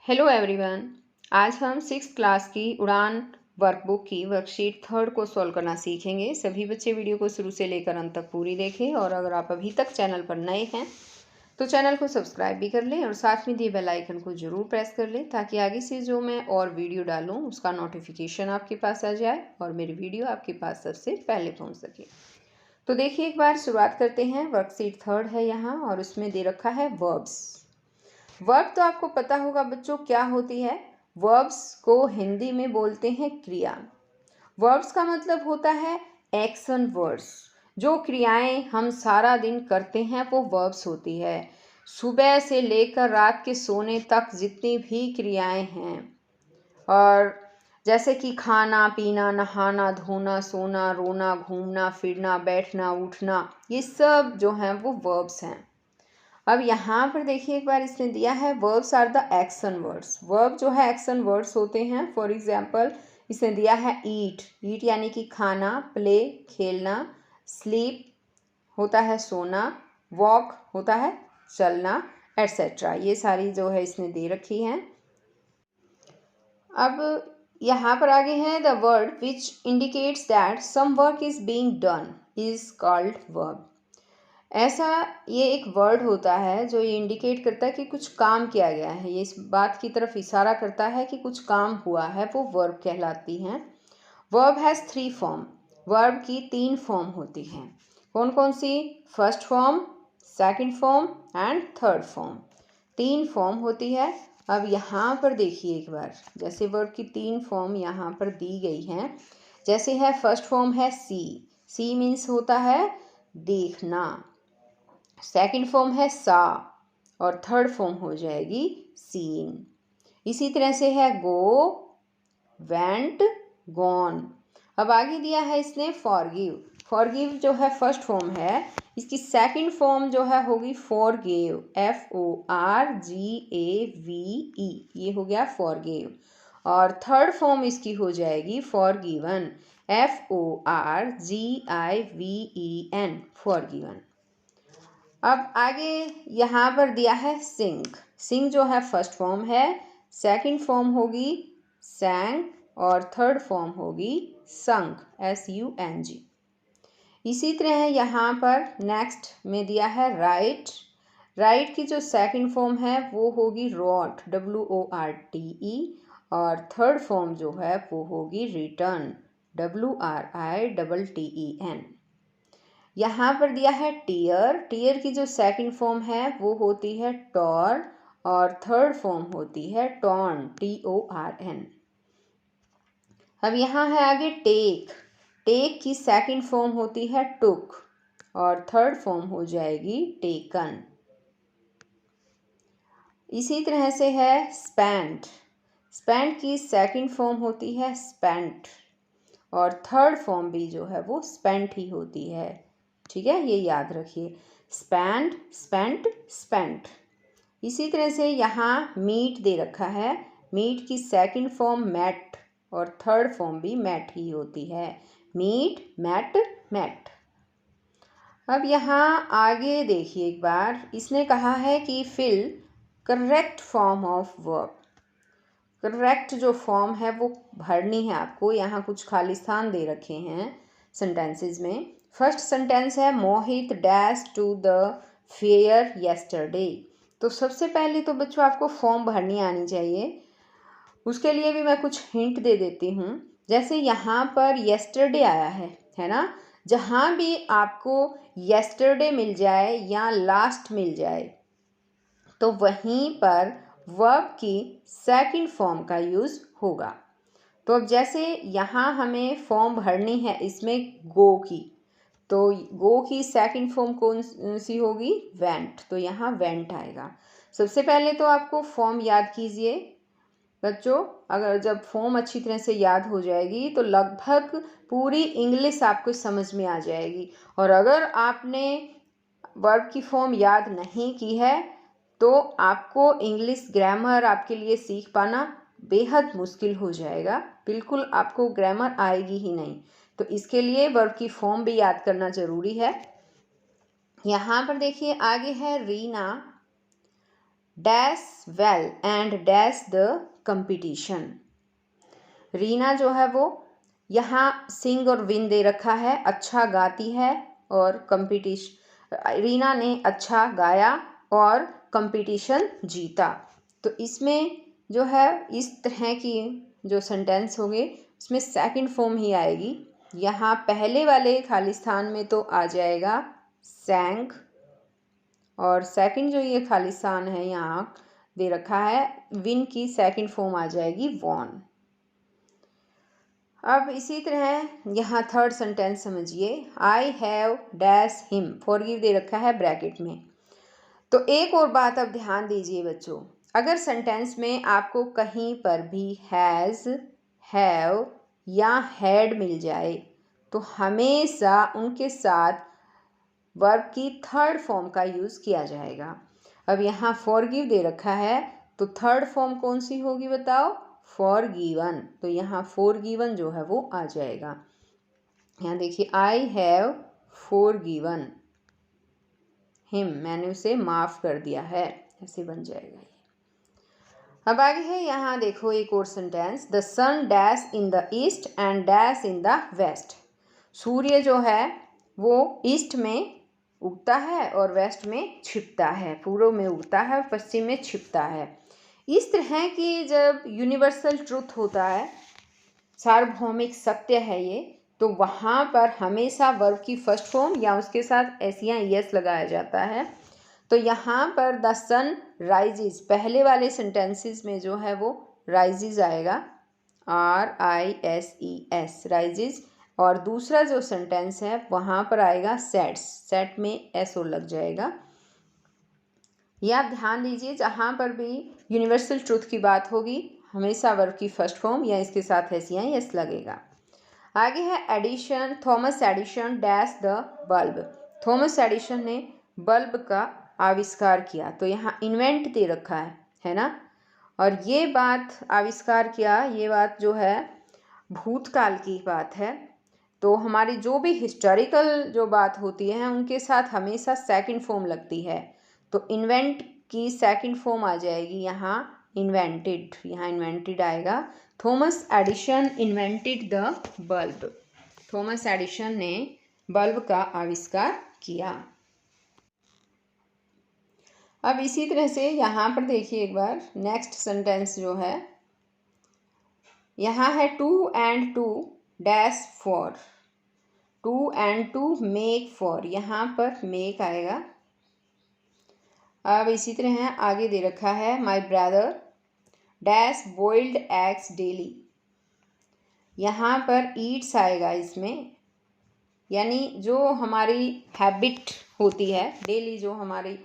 Hello everyone. आज हम 6th class की उड़ान वर्कबुक की वर्कशीट 3rd को सॉल्व करना सीखेंगे। सभी बच्चे वीडियो को शुरू से लेकर अंत तक पूरी देखें और अगर आप अभी तक चैनल पर नए हैं तो चैनल को सब्सक्राइब भी कर लें और साथ में दिए बेल आइकन को ज़रूर प्रेस कर लें ताकि आगे से जो मैं और वीडियो डालूँ उसका नोटिफिकेशन आपके पास आ जाए और मेरी वीडियो आपके पास सबसे पहले पहुँच सके। तो देखिए, एक बार शुरुआत करते हैं। वर्कशीट 3rd है यहाँ और उसमें दे रखा है वर्ब्स। वर्ब तो आपको पता होगा बच्चों क्या होती है। वर्ब्स को हिंदी में बोलते हैं क्रिया। वर्ब्स का मतलब होता है एक्शन वर्ड्स। जो क्रियाएं हम सारा दिन करते हैं वो वर्ब्स होती है। सुबह से लेकर रात के सोने तक जितनी भी क्रियाएं हैं, और जैसे कि खाना पीना, नहाना धोना, सोना, रोना, घूमना फिरना, बैठना उठना, ये सब जो हैं वो वर्ब्स हैं। अब यहाँ पर देखिए, एक बार इसने दिया है verbs are the action words. Verb जो है एक्शन वर्ड्स होते हैं। फॉर एग्जाम्पल इसने दिया है ईट। ईट यानी कि खाना, प्ले खेलना, स्लीप होता है सोना, वॉक होता है चलना, एट्सेट्रा। ये सारी जो है इसने दे रखी हैं। अब यहाँ पर आगे है the word which indicates that some work is being done is called verb. ऐसा ये एक वर्ड होता है जो ये इंडिकेट करता है कि कुछ काम किया गया है, ये इस बात की तरफ इशारा करता है कि कुछ काम हुआ है, वो वर्ब कहलाती हैं। Verb has 3 form. वर्ब की 3 फॉर्म होती हैं। कौन कौन सी? First form, second form and third form. 3 form होती है। अब यहाँ पर देखिए एक बार, जैसे वर्ब की 3 फॉर्म यहाँ पर दी गई हैं। जैसे है फर्स्ट फॉर्म है सी। सी मीन्स होता है देखना। सेकंड फॉर्म है सा और थर्ड फॉर्म हो जाएगी सीन। इसी तरह से है गो, वेंट, गॉन। अब आगे दिया है इसने फॉरगिव। फॉरगिव जो है फर्स्ट फॉर्म है, इसकी सेकंड फॉर्म जो है होगी फॉरगिव, FORGAVE, ये हो गया फॉरगिव। और थर्ड फॉर्म इसकी हो जाएगी फॉरगिवन, FORGIVEN, फॉरगिवन। अब आगे यहाँ पर दिया है सिंग। सिंग जो है फर्स्ट फॉर्म है, सेकंड फॉर्म होगी सैंग और थर्ड फॉर्म होगी संग, SUNG। इसी तरह यहाँ पर नेक्स्ट में दिया है राइट। राइट की जो सेकंड फॉर्म है वो होगी रॉट, WORTE, और थर्ड फॉर्म जो है वो होगी रिटर्न, WRITTEN। यहाँ पर दिया है टीयर। टीयर की जो सेकंड फॉर्म है वो होती है टॉर और थर्ड फॉर्म होती है टॉर्न, TORN। अब यहाँ है आगे टेक। टेक की सेकंड फॉर्म होती है टुक और थर्ड फॉर्म हो जाएगी टेकन। इसी तरह से है स्पेंट। स्पेंट की सेकंड फॉर्म होती है स्पेंट और थर्ड फॉर्म भी जो है वो स्पेंट ही होती है। ठीक है, ये याद रखिए, स्पेंड, स्पेंट, स्पेंट। इसी तरह से यहाँ मीट दे रखा है। मीट की सेकंड फॉर्म मैट और थर्ड फॉर्म भी मैट ही होती है, मीट, मैट, मैट। अब यहाँ आगे देखिए एक बार, इसने कहा है कि fill correct form of verb. Correct जो फॉर्म है वो भरनी है आपको। यहाँ कुछ खाली स्थान दे रखे हैं सेंटेंसेस में। फर्स्ट सेंटेंस है Mohit dash to the fair yesterday. तो सबसे पहले तो बच्चों आपको फॉर्म भरनी आनी चाहिए। उसके लिए भी मैं कुछ हिंट दे देती हूँ। जैसे यहाँ पर येस्टरडे आया है ना। जहाँ भी आपको येस्टरडे मिल जाए या लास्ट मिल जाए तो वहीं पर वर्ब की सेकंड फॉर्म का यूज़ होगा। तो अब जैसे यहाँ हमें फॉर्म भरनी है इसमें गो की, तो गो की सेकंड फॉर्म कौन सी होगी? वेंट। तो यहाँ वेंट आएगा। सबसे पहले तो आपको फॉर्म याद कीजिए बच्चों। अगर जब फॉर्म अच्छी तरह से याद हो जाएगी तो लगभग पूरी इंग्लिश आपको समझ में आ जाएगी। और अगर आपने वर्ब की फॉर्म याद नहीं की है तो आपको इंग्लिश ग्रामर आपके लिए सीख पाना बेहद मुश्किल हो जाएगा। बिल्कुल आपको ग्रामर आएगी ही नहीं। तो इसके लिए वर्ब की फॉर्म भी याद करना ज़रूरी है। यहाँ पर देखिए आगे है Reena. Dash well and dash the competition. Reena जो है वो यहाँ सिंग और विन दे रखा है, अच्छा गाती है और कंपटीशन, रीना ने अच्छा गाया और कंपटीशन जीता। तो इसमें जो है इस तरह की जो सेंटेंस होंगे उसमें सेकंड फॉर्म ही आएगी। यहाँ पहले वाले खाली स्थान में तो आ जाएगा सैंग, और सेकंड जो ये खाली स्थान है यहाँ दे रखा है विन की सेकंड फॉर्म आ जाएगी वॉन। अब इसी तरह यहाँ थर्ड सेंटेंस समझिए, I have dash him, forgive दे रखा है ब्रैकेट में। तो एक और बात अब ध्यान दीजिए बच्चों, अगर सेंटेंस में आपको कहीं पर भी हैज़, हैव या हैड मिल जाए तो हमेशा उनके साथ वर्ब की थर्ड फॉर्म का यूज़ किया जाएगा। अब यहाँ फॉरगिव दे रखा है तो थर्ड फॉर्म कौन सी होगी बताओ, फॉरगिवन। तो यहाँ फॉरगिवन जो है वो आ जाएगा। यहाँ देखिए आई हैव फॉरगिवन हिम, मैंने उसे माफ़ कर दिया है, ऐसे बन जाएगा ये। अब आगे है यहाँ देखो एक और sentence, the sun dash in the east and dash in the west. सूर्य जो है वो ईस्ट में उगता है और वेस्ट में छिपता है, पूर्व में उगता है और पश्चिम में छिपता है। इस तरह की जब यूनिवर्सल ट्रुथ होता है, सार्वभौमिक सत्य है ये, तो वहाँ पर हमेशा वर्ब की फर्स्ट फॉर्म या उसके साथ एस या एस लगाया जाता है। तो यहाँ पर द सन राइजेज, पहले वाले सेंटेंसेस में जो है वो राइजेज आएगा, RISES राइजेज, और दूसरा जो सेंटेंस है वहाँ पर आएगा सेट्स, सेट में एस और लग जाएगा। ये आप ध्यान दीजिए, जहाँ पर भी यूनिवर्सल ट्रुथ की बात होगी हमेशा वर्ब की फर्स्ट फॉर्म या इसके साथ एस या एस लगेगा। आगे है Edison, Thomas Edison dash the bulb. Thomas Edison ने बल्ब का आविष्कार किया, तो यहाँ इन्वेंट दे रखा है ना। और ये बात आविष्कार किया, ये बात जो है भूतकाल की बात है। तो हमारी जो भी हिस्टोरिकल जो बात होती है उनके साथ हमेशा सेकंड फॉर्म लगती है। तो इन्वेंट की सेकंड फॉर्म आ जाएगी यहाँ इन्वेंटेड, यहाँ इन्वेंटेड आएगा। Thomas Edison invented the bulb, Thomas Edison ने बल्ब का आविष्कार किया। अब इसी तरह से यहाँ पर देखिए एक बार नेक्स्ट सेंटेंस जो है, यहाँ है to and to dash for, to and to make for, यहाँ पर मेक आएगा। अब इसी तरह है आगे दे रखा है my brother dash boiled eggs daily, यहाँ पर ईट्स आएगा इसमें, यानी जो हमारी हैबिट होती है डेली, जो हमारी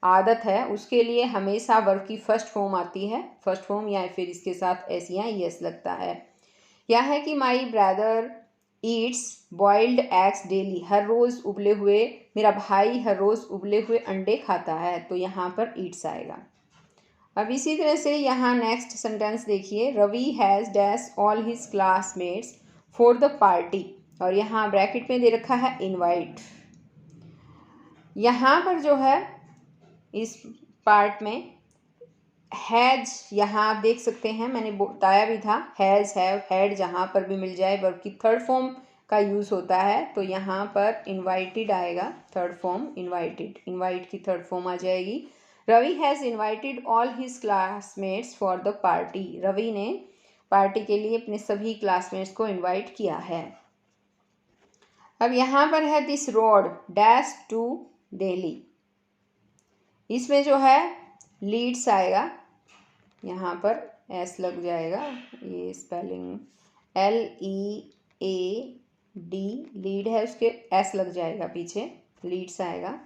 आदत है, उसके लिए हमेशा वर्ब की फर्स्ट फॉर्म आती है, फर्स्ट फॉर्म या फिर इसके साथ एस या यस लगता है। यह है कि my brother eats boiled eggs daily, हर रोज़ उबले हुए, मेरा भाई हर रोज़ उबले हुए अंडे खाता है, तो यहाँ पर ईट्स आएगा। अब इसी तरह से यहाँ नेक्स्ट सेंटेंस देखिए, Ravi has dash all his classmates for the party, और यहाँ ब्रैकेट में दे रखा है इनवाइट। यहाँ पर जो है इस पार्ट में हैज, यहाँ आप देख सकते हैं मैंने बताया भी था, हैज़ हैव हैड जहाँ पर भी मिल जाए वर्ब की थर्ड फॉर्म का यूज़ होता है। तो यहाँ पर इनवाइटेड आएगा, थर्ड फॉर्म इनवाइटेड, इनवाइट की थर्ड फॉर्म आ जाएगी। Ravi has invited all his classmates for the party, Ravi ने पार्टी के लिए अपने सभी क्लासमेट्स को इनवाइट किया है। अब यहाँ पर है this road dash to Delhi, इसमें जो है लीड्स आएगा, यहाँ पर एस लग जाएगा, ये स्पेलिंग LEAD लीड है, उसके एस लग जाएगा पीछे, लीड्स आएगा।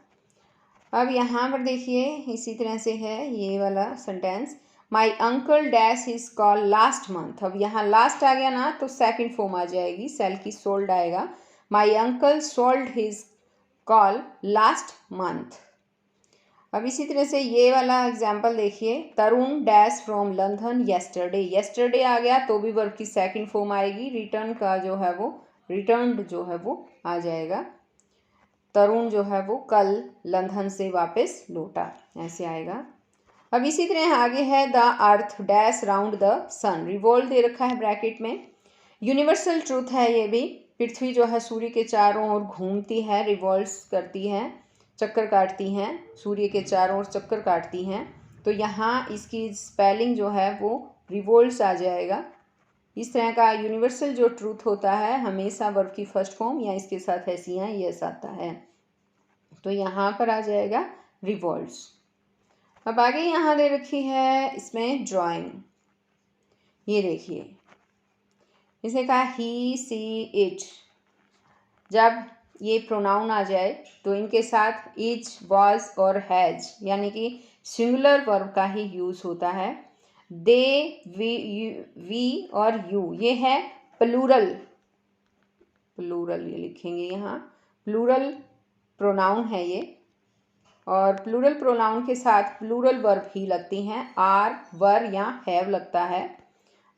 अब यहाँ पर देखिए इसी तरह से है ये वाला sentence, my uncle dash his call last month. अब यहाँ लास्ट आ गया ना तो सेकंड फॉर्म आ जाएगी, सेल की सोल्ड आएगा, my uncle sold his call last month. अब इसी तरह से ये वाला एग्जाम्पल देखिए, Tarun dash from London yesterday, yesterday आ गया तो भी वर्ब की सेकंड फॉर्म आएगी, रिटर्न का जो है वो रिटर्न्ड जो है वो आ जाएगा, तरुण जो है वो कल लंदन से वापस लौटा, ऐसे आएगा। अब इसी तरह आगे है the earth dash round the sun, revolve दे रखा है ब्रैकेट में। यूनिवर्सल ट्रूथ है ये भी, पृथ्वी जो है सूर्य के चारों ओर घूमती है, रिवॉल्व्स करती है, चक्कर काटती हैं, सूर्य के चारों ओर चक्कर काटती हैं। तो यहाँ इसकी स्पेलिंग जो है वो रिवॉल्व्स आ जाएगा। इस तरह का यूनिवर्सल जो ट्रूथ होता है हमेशा वर्ब की फर्स्ट फॉर्म या इसके साथ ऐसी हैं यस आता है, तो यहाँ पर आ जाएगा रिवॉल्व्स। अब आगे यहाँ दे रखी है इसमें ड्राइंग, ये देखिए इसने कहा ही सी इट। जब ये प्रोनाउन आ जाए तो इनके साथ इज वाज और हैज यानी कि सिंगुलर वर्ब का ही यूज़ होता है। दे वी और यू ये है प्लूरल, प्लूरल ये लिखेंगे यहाँ, प्लूरल प्रोनाउन है ये, और प्लूरल प्रोनाउन के साथ प्लूरल वर्ब ही लगती हैं, आर वर या हैव लगता है।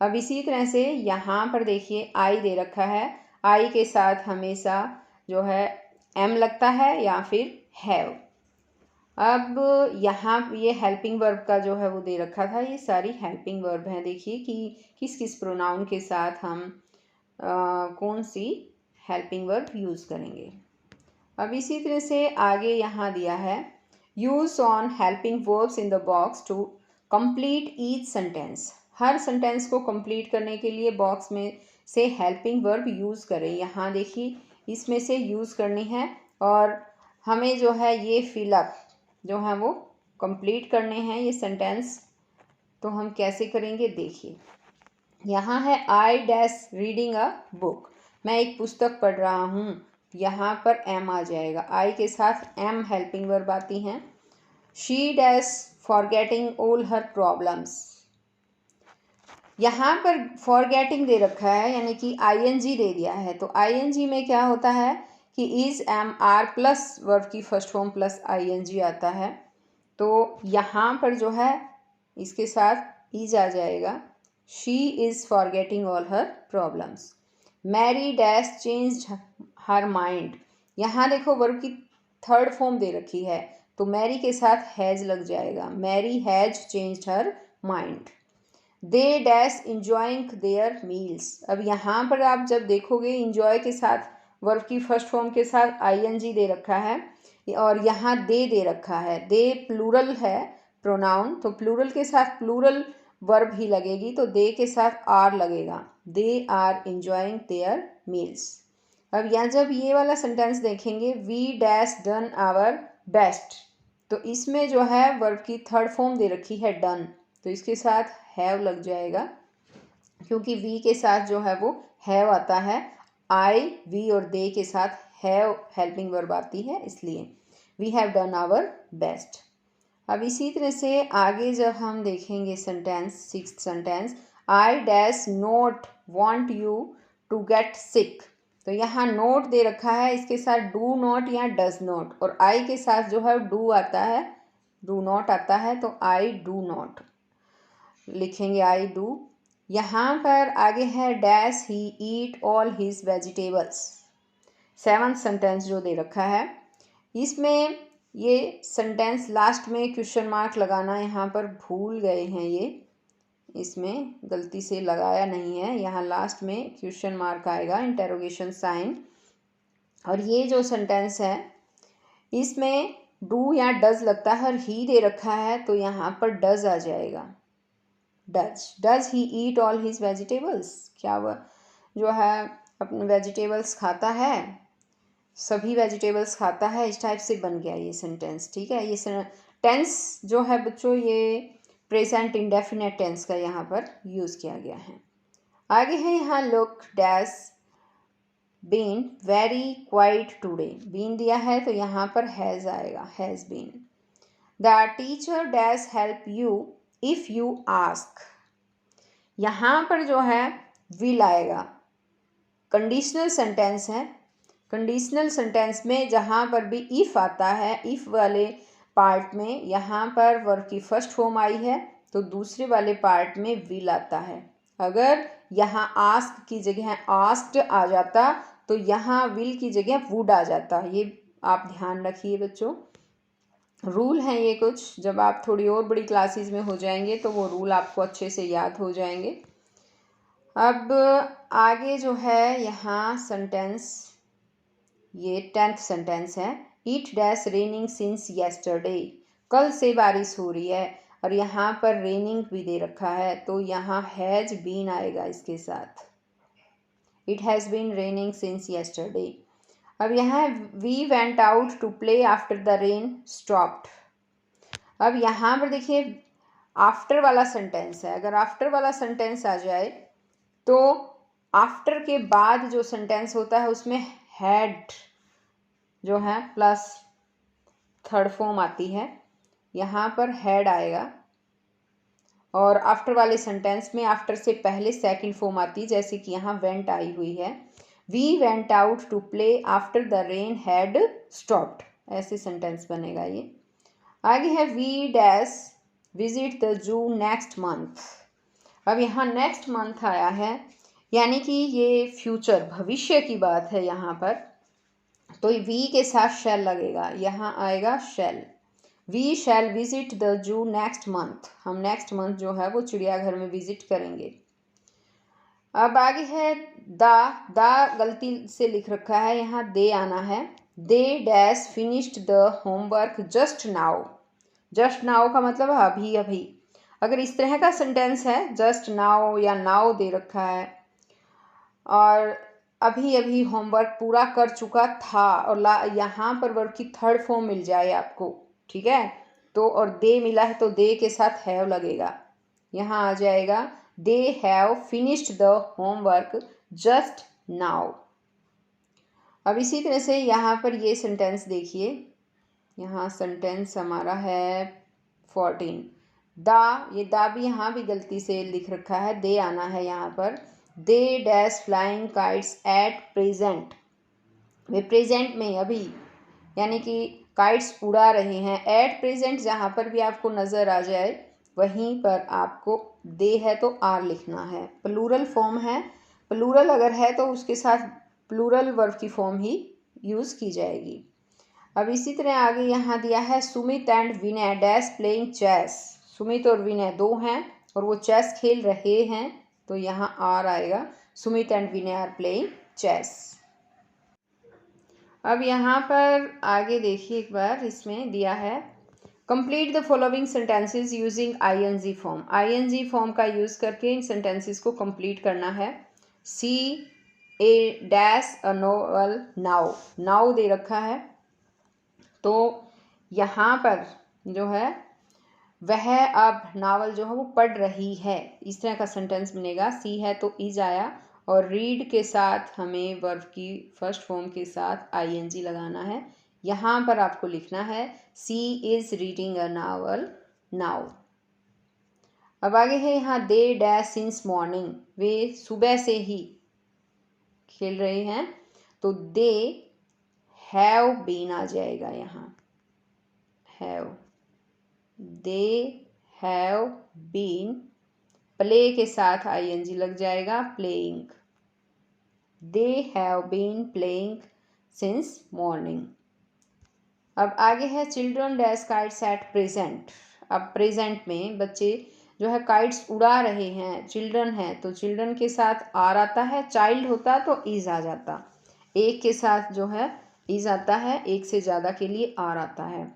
अब इसी तरह से यहाँ पर देखिए आई दे रखा है, आई के साथ हमेशा जो है एम लगता है या फिर हैव। अब यहाँ ये हेल्पिंग वर्ब का जो है वो दे रखा था, ये सारी हेल्पिंग वर्ब हैं। देखिए कि किस किस प्रोनाउन के साथ हम कौन सी हेल्पिंग वर्ब यूज़ करेंगे। अब इसी तरह से आगे यहाँ दिया है use on helping verbs in the box to complete each sentence. हर सेंटेंस को कंप्लीट करने के लिए बॉक्स में से हेल्पिंग वर्ब यूज़ करें। यहाँ देखिए इसमें से यूज़ करनी है और हमें जो है ये फिलअप जो है वो कंप्लीट करने हैं ये सेंटेंस। तो हम कैसे करेंगे देखिए, यहाँ है I dash reading a book, मैं एक पुस्तक पढ़ रहा हूँ, यहाँ पर एम आ जाएगा, आई के साथ एम हेल्पिंग वर्ब आती हैं। She dash forgetting all her problems, यहाँ पर फॉरगेटिंग दे रखा है यानी कि आईएनजी दे दिया है, तो आईएनजी में क्या होता है कि is am are plus verb की फर्स्ट फॉर्म प्लस आईएनजी आता है। तो यहाँ पर जो है इसके साथ इज आ जाएगा, she is forgetting all her problems. Mary dash changed her mind, यहाँ देखो वर्ब की थर्ड फॉर्म दे रखी है तो मैरी के साथ हैज लग जाएगा, Mary has changed her mind. They dash enjoying their meals, अब यहाँ पर आप जब देखोगे इंजॉय के साथ वर्ब की फर्स्ट फॉर्म के साथ आईएनजी दे रखा है और यहाँ दे रखा है, दे प्लूरल है प्रोनाउन, तो प्लूरल के साथ प्लूरल वर्ब ही लगेगी, तो दे के साथ आर लगेगा, they are enjoying their meals. अब यहाँ जब ये वाला सेंटेंस देखेंगे we dash done our best, तो इसमें जो है वर्ब की थर्ड फॉर्म दे रखी है डन, तो इसके साथ हैव लग जाएगा क्योंकि वी के साथ जो है वो हैव आता है, आई वी और दे के साथ हैव हेल्पिंग वर्ब आती है, इसलिए we have done our best. अब इसी तरह से आगे जब हम देखेंगे sentence, sixth sentence, I dash not want you to get sick, तो यहाँ नोट दे रखा है, इसके साथ डू नॉट या डज नॉट, और आई के साथ जो है डू आता है, डू नॉट आता है, तो आई डू नॉट लिखेंगे, आई डू। यहाँ पर आगे है dash he eat all his vegetables, seventh sentence जो दे रखा है, इसमें ये सेंटेंस लास्ट में क्वेश्चन मार्क लगाना यहाँ पर भूल गए हैं, ये इसमें गलती से लगाया नहीं है, यहाँ लास्ट में क्वेश्चन मार्क आएगा इंटेरोगेशन साइन, और ये जो सेंटेंस है इसमें डू या डज लगता है और ही दे रखा है तो यहाँ पर डज आ जाएगा, does he eat all his vegetables, क्या वह जो है अपने वेजिटेबल्स खाता है, सभी वेजिटेबल्स खाता है, इस टाइप से बन गया ये सेंटेंस। ठीक है, ये टेंस जो है बच्चों ये प्रेजेंट इंडेफिनेट टेंस का यहाँ पर यूज़ किया गया है। आगे है यहाँ look dash been very quiet today, been दिया है तो यहाँ पर हैज़ आएगा, has been. The teacher dash help you if you ask, यहाँ पर जो है विल आएगा, कंडीशनल सेंटेंस है, कंडीशनल सेंटेंस में जहाँ पर भी इफ़ आता है, इफ़ वाले पार्ट में यहाँ पर वर्ब की फर्स्ट फॉर्म आई है तो दूसरे वाले पार्ट में विल आता है। अगर यहाँ आस्क की जगह आस्क्ड आ जाता तो यहाँ विल की जगह वुड आ जाता, ये आप ध्यान रखिए बच्चों। रूल हैं ये कुछ, जब आप थोड़ी और बड़ी क्लासेस में हो जाएंगे तो वो रूल आपको अच्छे से याद हो जाएंगे। अब आगे जो है यहाँ सेंटेंस, ये 10th सेंटेंस है। It dash raining since yesterday, कल से बारिश हो रही है और यहाँ पर रेनिंग भी दे रखा है, तो यहाँ हैज बीन आएगा इसके साथ। It has been raining since yesterday. अब यहाँ we went out to play after the rain stopped. अब यहाँ पर देखिए आफ्टर वाला सेंटेंस है, अगर आफ्टर वाला सेंटेंस आ जाए तो आफ्टर के बाद जो सेंटेंस होता है उसमें हैड जो है प्लस थर्ड फॉर्म आती है, यहाँ पर हैड आएगा। और आफ्टर वाले सेंटेंस में आफ्टर से पहले सेकंड फॉर्म आती है, जैसे कि यहाँ वेंट आई हुई है। We went out to play after the rain had stopped, ऐसे सेंटेंस बनेगा ये। आगे है we dash visit the zoo next month. अब यहाँ नेक्स्ट मंथ आया है, यानी कि ये फ्यूचर भविष्य की बात है यहाँ पर, तो वी के साथ शैल लगेगा, यहाँ आएगा shall. We shall visit the zoo next month, हम नेक्स्ट मंथ जो है वो चिड़ियाघर में विजिट करेंगे। अब आगे है द गलती से लिख रखा है, यहाँ दे आना है। They dash finished the homework just now. Just now का मतलब अभी अभी। अगर इस तरह का सेंटेंस है, जस्ट नाउ या नाउ दे रखा है और अभी अभी होमवर्क पूरा कर चुका था, और यहाँ पर वर्ब की थर्ड फॉर्म मिल जाए आपको, ठीक है, तो और दे मिला है तो दे के साथ हैव लगेगा, यहाँ आ जाएगा they have finished the homework just now. अब इसी तरह से यहाँ पर ये सेंटेंस देखिए, यहाँ सेंटेंस हमारा है 14। ये दा भी यहाँ भी गलती से लिख रखा है, दे आना है यहाँ पर। They dash flying kites at present, way present में अभी, यानी कि काइट्स उड़ा रहे हैं। एट प्रेजेंट जहाँ पर भी आपको नज़र आ जाए वहीं पर आपको दे है तो आर लिखना है। प्लूरल फॉर्म है, प्लूरल अगर है तो उसके साथ प्लूरल वर्ब की फॉर्म ही यूज़ की जाएगी। अब इसी तरह आगे यहाँ दिया है Sumit and Vinay dash playing chess. Sumit और विनय दो हैं और वो चेस खेल रहे हैं, तो यहाँ आर आएगा। Sumit and Vinay are playing chess. अब यहाँ पर आगे देखिए एक बार, इसमें दिया है complete the following sentences using I N G form. I N G form का यूज़ करके इन सेंटेंसेस को कंप्लीट करना है। She a dash a novel now, now दे रखा है, तो यहाँ पर जो है वह अब नावल जो है वो पढ़ रही है, इस तरह का सेंटेंस बनेगा। सी है तो इज आया, और रीड के साथ हमें वर्ब की फर्स्ट फॉर्म के साथ आईएनजी लगाना है। यहाँ पर आपको लिखना है she is reading a novel now. अब आगे है यहाँ दे डैश सिंस मॉर्निंग, वे सुबह से ही खेल रहे हैं, तो दे हैव बीन आ जाएगा यहाँ, have. They have been, play के साथ आईएनजी लग जाएगा, playing. They have been playing since morning. अब आगे है children dash kites at present. अब प्रेजेंट में बच्चे जो है काइट्स उड़ा रहे हैं, चिल्ड्रन है तो चिल्ड्रन के साथ आर आता है, चाइल्ड होता तो इज आ जाता। एक के साथ जो है इज आता है, एक से ज़्यादा के लिए आर आता है।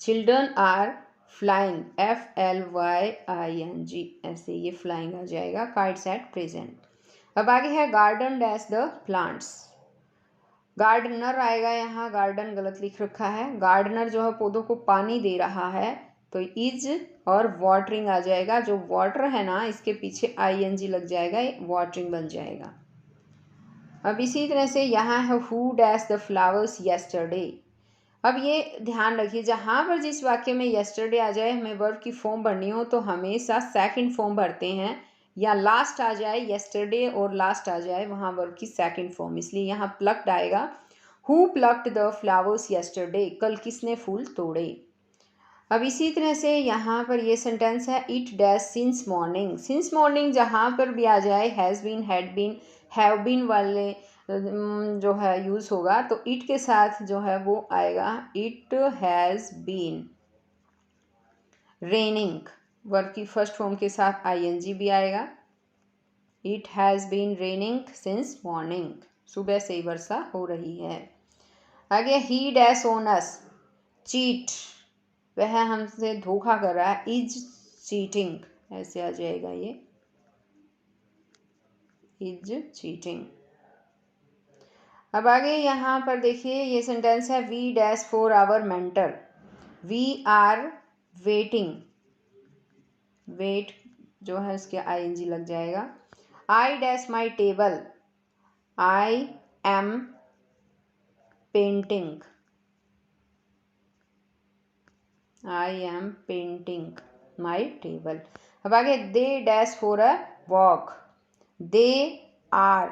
चिल्ड्रन आर फ्लाइंग, FLYING, ऐसे ये फ्लाइंग आ जाएगा, काइट्स एट प्रेजेंट। अब आगे है garden dash the plants. Gardener आएगा यहाँ, गार्डन गलत लिख रखा है। गार्डनर जो है पौधों को पानी दे रहा है, तो इज और वाटरिंग आ जाएगा। जो वाटर है ना, इसके पीछे ING लग जाएगा, वाटरिंग बन जाएगा। अब इसी तरह से यहाँ है who dash the flowers yesterday. अब ये ध्यान रखिए, जहाँ पर जिस वाक्य में येस्टरडे आ जाए, हमें वर्ब की फॉर्म भरनी हो तो हमेशा सेकंड फॉर्म भरते हैं, या लास्ट आ जाए येस्टरडे और लास्ट आ जाए वहाँ वर्ब की सेकंड फॉर्म, इसलिए यहाँ प्लक्ड आएगा। Who plucked the flowers yesterday, कल किसने फूल तोड़े। अब इसी तरह से यहाँ पर ये सेंटेंस है it dash since morning. Since morning जहाँ पर भी आ जाए, has been, had been, have been वाले जो है यूज़ होगा तो इट के साथ जो है वो आएगा it has been raining. Verb की फर्स्ट फॉर्म के साथ आईएनजी भी आएगा। It has been raining since morning, सुबह से ही वर्षा हो रही है। आगे he dash on us, cheat, वह हमसे धोखा कर रहा है, इज चीटिंग, ऐसे आ जाएगा ये, इज चीटिंग। अब आगे यहाँ पर देखिए ये सेंटेंस है, we dash for our mentor, we are waiting, wait जो है उसके आईएनजी लग जाएगा। I dash my table, I am painting, I am painting my table. अब आगे they dash for a walk, they are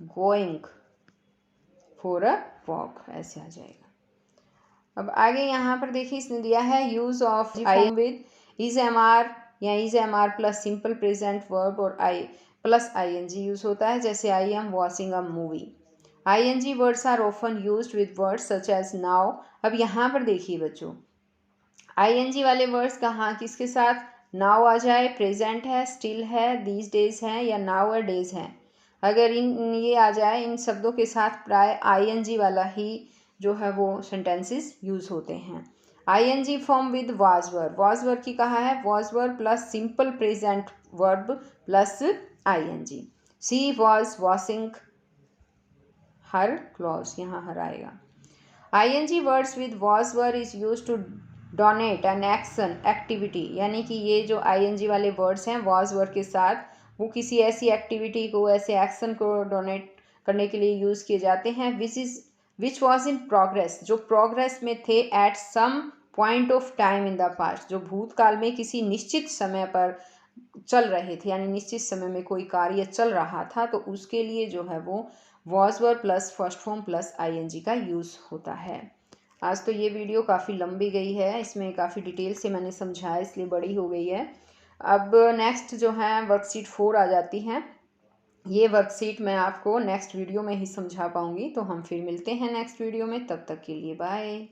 going for a walk, ऐसे आ जाएगा। अब आगे यहाँ पर देखिए इसने दिया है use of I with is am are या is am are plus simple present verb और I plus I N G use होता है, जैसे I am watching a movie. I N G words are often use with words such as now. अब यहाँ पर देखिए बच्चों, आई एन जी वाले वर्ड्स कहाँ किसके साथ, नाउ आ जाए, प्रेजेंट है, स्टिल है, दीज डेज है या नाउ अ डेज है। अगर इन ये आ जाए इन शब्दों के साथ प्राय आई एन जी वाला ही जो है वो सेंटेंसेस यूज होते हैं। I N G form with was verb की कहा है, was verb plus simple present verb plus I N G. She was washing her clothes, यहाँ हर आएगा। I N G words with was verb is use to denote an action activity, यानी कि ये जो आई N जी वाले words हैं was verb के साथ वो किसी ऐसी एक्टिविटी को, ऐसे एक्शन को डोनेट करने के लिए यूज़ किए जाते हैं। विच वॉज इन प्रोग्रेस, जो प्रोग्रेस में थे, at some point of time in the past, जो भूतकाल में किसी निश्चित समय पर चल रहे थे, यानी निश्चित समय में कोई कार्य चल रहा था तो उसके लिए जो है वो was verb plus first form plus I N G का यूज़ होता है। आज तो ये वीडियो काफ़ी लंबी गई है, इसमें काफ़ी डिटेल से मैंने समझाया इसलिए बड़ी हो गई है। अब नेक्स्ट जो है वर्कशीट 4 आ जाती हैं। ये वर्कशीट मैं आपको नेक्स्ट वीडियो में ही समझा पाऊँगी, तो हम फिर मिलते हैं नेक्स्ट वीडियो में, तब तक के लिए बाय।